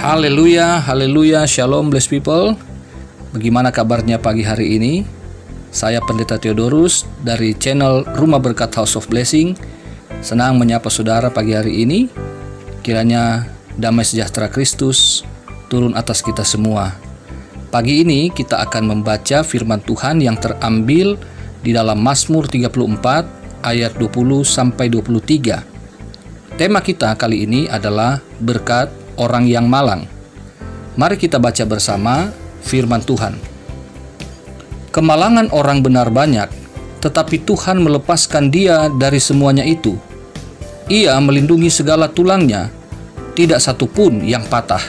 Haleluya, haleluya, shalom blessed people. Bagaimana kabarnya pagi hari ini? Saya Pendeta Theodorus dari channel Rumah Berkat House of Blessing. Senang menyapa saudara pagi hari ini. Kiranya damai sejahtera Kristus turun atas kita semua. Pagi ini kita akan membaca firman Tuhan yang terambil di dalam Mazmur 34 ayat 20 sampai 23. Tema kita kali ini adalah berkat orang yang malang. Mari kita baca bersama firman Tuhan. Kemalangan orang benar banyak, tetapi Tuhan melepaskan dia dari semuanya itu. Ia melindungi segala tulangnya, tidak satu pun yang patah.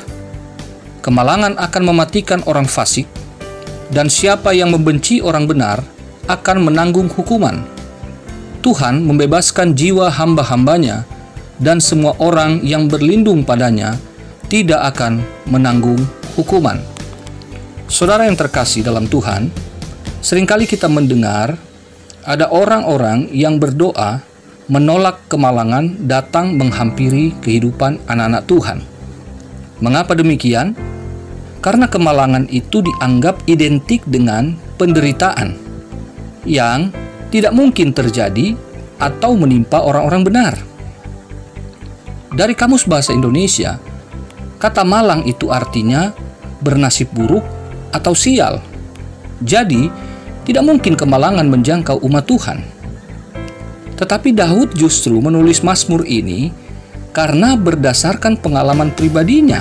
Kemalangan akan mematikan orang fasik, dan siapa yang membenci orang benar akan menanggung hukuman. Tuhan membebaskan jiwa hamba-hambanya, dan semua orang yang berlindung padanya tidak akan menanggung hukuman. Saudara yang terkasih dalam Tuhan, seringkali kita mendengar ada orang-orang yang berdoa menolak kemalangan datang menghampiri kehidupan anak-anak Tuhan. Mengapa demikian? Karena kemalangan itu dianggap identik dengan penderitaan yang tidak mungkin terjadi atau menimpa orang-orang benar. Dari Kamus Bahasa Indonesia, kata malang itu artinya bernasib buruk atau sial. Jadi, tidak mungkin kemalangan menjangkau umat Tuhan. Tetapi Daud justru menulis Mazmur ini karena berdasarkan pengalaman pribadinya.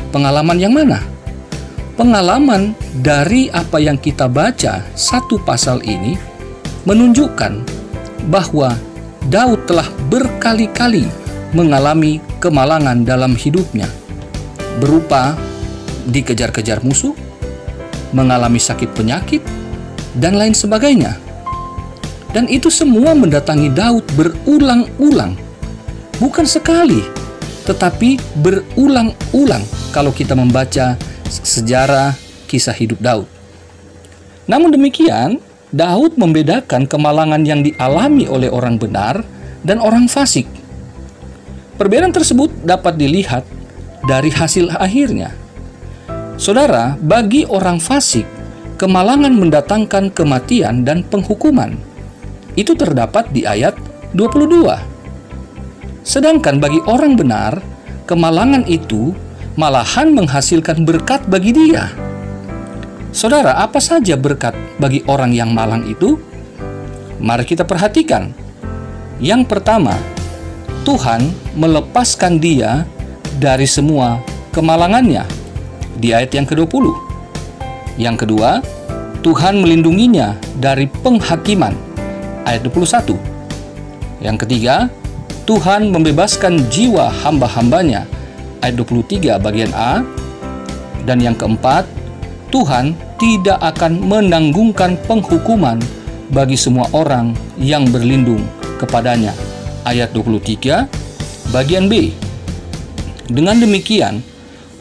Pengalaman yang mana? Pengalaman dari apa yang kita baca satu pasal ini menunjukkan bahwa Daud telah berkali-kali mengalami kemalangan dalam hidupnya, berupa dikejar-kejar musuh, mengalami sakit penyakit, dan lain sebagainya. Dan itu semua mendatangi Daud berulang-ulang, bukan sekali, tetapi berulang-ulang kalau kita membaca sejarah kisah hidup Daud. Namun demikian, Daud membedakan kemalangan yang dialami oleh orang benar dan orang fasik. Perbedaan tersebut dapat dilihat dari hasil akhirnya. Saudara, bagi orang fasik, kemalangan mendatangkan kematian dan penghukuman. Itu terdapat di ayat 22. Sedangkan bagi orang benar, kemalangan itu malahan menghasilkan berkat bagi dia. Saudara, apa saja berkat bagi orang yang malang itu? Mari kita perhatikan. Yang pertama, Tuhan melepaskan dia dari semua kemalangannya di ayat yang ke-20. Yang kedua, Tuhan melindunginya dari penghakiman ayat 21. Yang ketiga, Tuhan membebaskan jiwa hamba-hambanya ayat 23 bagian A. Dan yang keempat, Tuhan tidak akan menanggungkan penghukuman bagi semua orang yang berlindung kepadanya ayat 23 bagian B. Dengan demikian,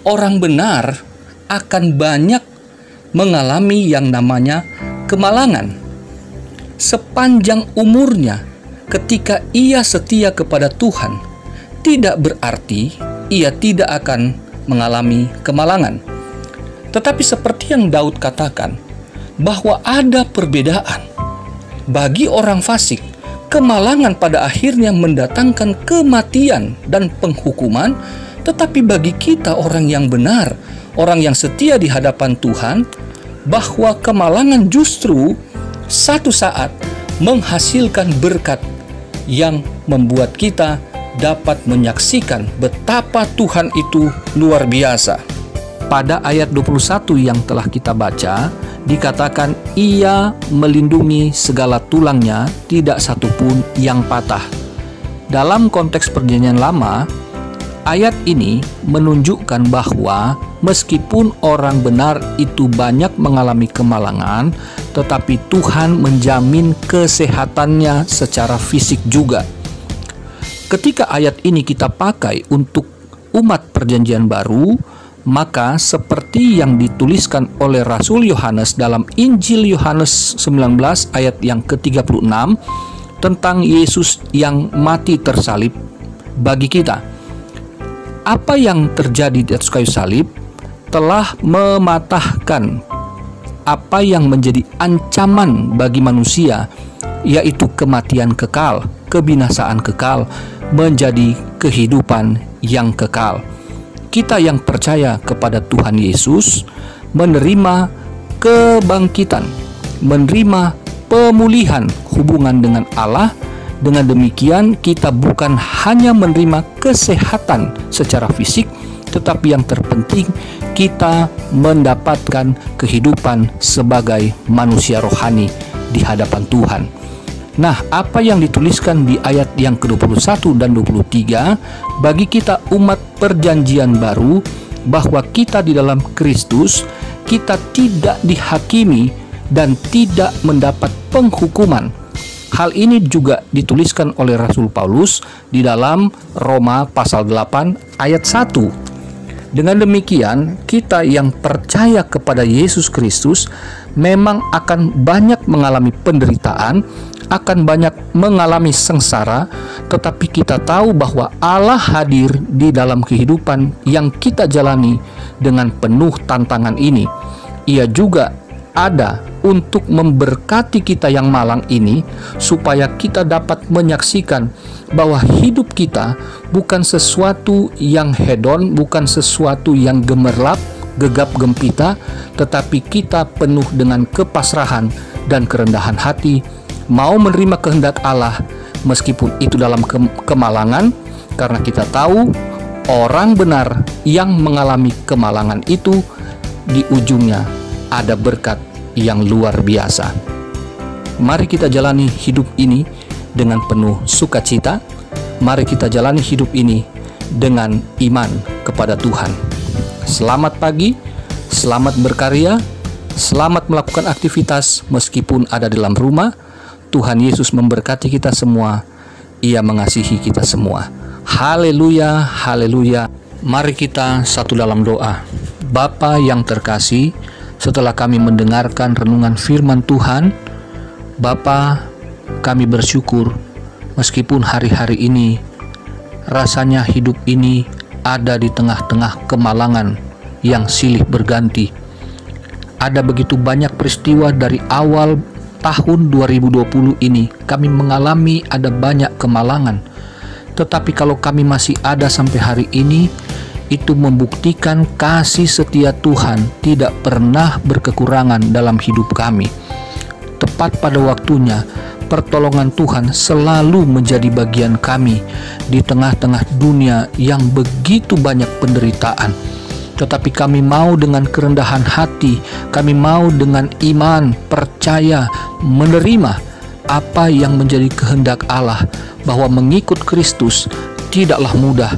orang benar akan banyak mengalami yang namanya kemalangan sepanjang umurnya. Ketika ia setia kepada Tuhan, tidak berarti ia tidak akan mengalami kemalangan. Tetapi seperti yang Daud katakan, bahwa ada perbedaan. Bagi orang fasik, kemalangan pada akhirnya mendatangkan kematian dan penghukuman, tetapi bagi kita orang yang benar, orang yang setia di hadapan Tuhan, bahwa kemalangan justru satu saat menghasilkan berkat yang membuat kita dapat menyaksikan betapa Tuhan itu luar biasa. Pada ayat 21 yang telah kita baca, dikatakan ia melindungi segala tulangnya, tidak satupun yang patah. Dalam konteks perjanjian lama, ayat ini menunjukkan bahwa meskipun orang benar itu banyak mengalami kemalangan, tetapi Tuhan menjamin kesehatannya secara fisik juga. Ketika ayat ini kita pakai untuk umat perjanjian baru, maka seperti yang dituliskan oleh Rasul Yohanes dalam Injil Yohanes 19 ayat yang ke-36 tentang Yesus yang mati tersalib bagi kita. apa yang terjadi di atas kayu salib telah mematahkan apa yang menjadi ancaman bagi manusia, yaitu kematian kekal, kebinasaan kekal, menjadi kehidupan yang kekal. Kita yang percaya kepada Tuhan Yesus menerima kebangkitan, menerima pemulihan hubungan dengan Allah. Dengan demikian, kita bukan hanya menerima kesehatan secara fisik, tetapi yang terpenting kita mendapatkan kehidupan sebagai manusia rohani di hadapan Tuhan. Nah, apa yang dituliskan di ayat yang ke-21 dan 23 bagi kita umat perjanjian baru, bahwa kita di dalam Kristus, kita tidak dihakimi dan tidak mendapat penghukuman. Hal ini juga dituliskan oleh Rasul Paulus di dalam Roma pasal 8 ayat 1. Dengan demikian, kita yang percaya kepada Yesus Kristus memang akan banyak mengalami penderitaan, akan banyak mengalami sengsara, tetapi kita tahu bahwa Allah hadir di dalam kehidupan yang kita jalani dengan penuh tantangan ini. Ia juga ada untuk memberkati kita yang malang ini, supaya kita dapat menyaksikan bahwa hidup kita bukan sesuatu yang hedon, bukan sesuatu yang gemerlap, gegap gempita, tetapi kita penuh dengan kepasrahan dan kerendahan hati, mau menerima kehendak Allah meskipun itu dalam kemalangan, karena kita tahu orang benar yang mengalami kemalangan itu di ujungnya ada berkat yang luar biasa. Mari kita jalani hidup ini dengan penuh sukacita. Mari kita jalani hidup ini dengan iman kepada Tuhan. Selamat pagi, selamat berkarya, selamat melakukan aktivitas meskipun ada di dalam rumah. Tuhan Yesus memberkati kita semua. Ia mengasihi kita semua. Haleluya, haleluya. Mari kita satu dalam doa. Bapa yang terkasih, setelah kami mendengarkan renungan firman Tuhan, Bapa, kami bersyukur meskipun hari-hari ini rasanya hidup ini ada di tengah-tengah kemalangan yang silih berganti. Ada begitu banyak peristiwa dari awal tahun 2020 ini kami mengalami ada banyak kemalangan. Tetapi kalau kami masih ada sampai hari ini, itu membuktikan kasih setia Tuhan tidak pernah berkekurangan dalam hidup kami. Tepat pada waktunya, pertolongan Tuhan selalu menjadi bagian kami di tengah-tengah dunia yang begitu banyak penderitaan. Tetapi kami mau dengan kerendahan hati, kami mau dengan iman, percaya, menerima apa yang menjadi kehendak Allah, bahwa mengikut Kristus tidaklah mudah.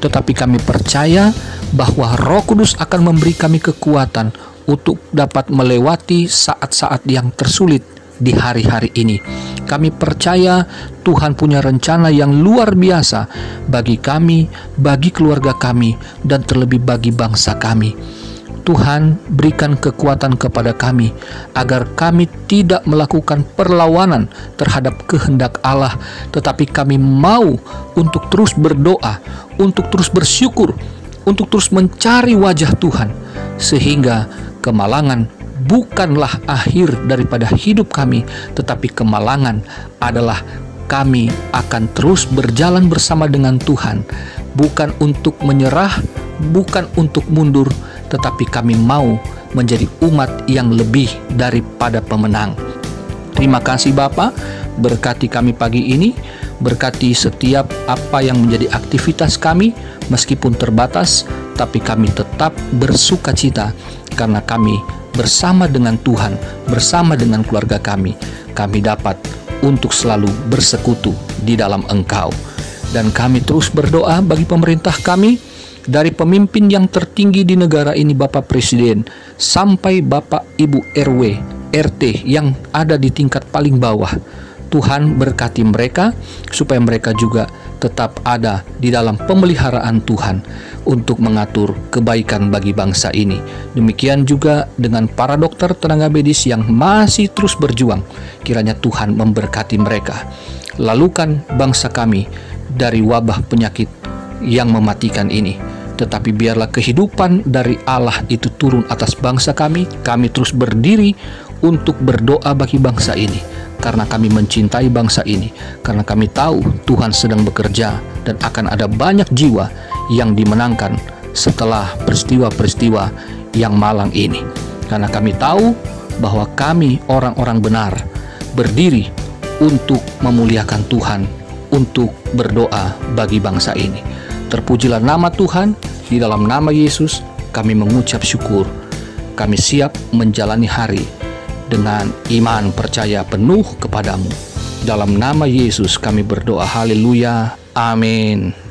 Tetapi kami percaya bahwa Roh Kudus akan memberi kami kekuatan untuk dapat melewati saat-saat yang tersulit di hari-hari ini. Kami percaya Tuhan punya rencana yang luar biasa bagi kami, bagi keluarga kami, dan terlebih bagi bangsa kami. Tuhan, berikan kekuatan kepada kami agar kami tidak melakukan perlawanan terhadap kehendak Allah, tetapi kami mau untuk terus berdoa, untuk terus bersyukur, untuk terus mencari wajah Tuhan, sehingga kemalangan bukanlah akhir daripada hidup kami, tetapi kemalangan adalah kami akan terus berjalan bersama dengan Tuhan, bukan untuk menyerah, bukan untuk mundur, tetapi kami mau menjadi umat yang lebih daripada pemenang. Terima kasih Bapa, berkati kami pagi ini, berkati setiap apa yang menjadi aktivitas kami, meskipun terbatas, tapi kami tetap bersukacita karena kami bersama dengan Tuhan, bersama dengan keluarga kami dapat untuk selalu bersekutu di dalam Engkau. Dan kami terus berdoa bagi pemerintah kami, dari pemimpin yang tertinggi di negara ini, Bapak Presiden, sampai Bapak Ibu RW, RT yang ada di tingkat paling bawah. Tuhan berkati mereka, supaya mereka juga tetap ada di dalam pemeliharaan Tuhan untuk mengatur kebaikan bagi bangsa ini. Demikian juga dengan para dokter tenaga medis yang masih terus berjuang. Kiranya Tuhan memberkati mereka. Lalukan bangsa kami dari wabah penyakit yang mematikan ini. tetapi biarlah kehidupan dari Allah itu turun atas bangsa kami. Kami terus berdiri untuk berdoa bagi bangsa ini, karena kami mencintai bangsa ini, karena kami tahu Tuhan sedang bekerja dan akan ada banyak jiwa yang dimenangkan setelah peristiwa-peristiwa yang malang ini. Karena kami tahu bahwa kami orang-orang benar berdiri untuk memuliakan Tuhan, untuk berdoa bagi bangsa ini. Terpujilah nama Tuhan. Di dalam nama Yesus kami mengucap syukur. Kami siap menjalani hari dengan iman percaya penuh kepadamu. Dalam nama Yesus kami berdoa. Haleluya. Amin.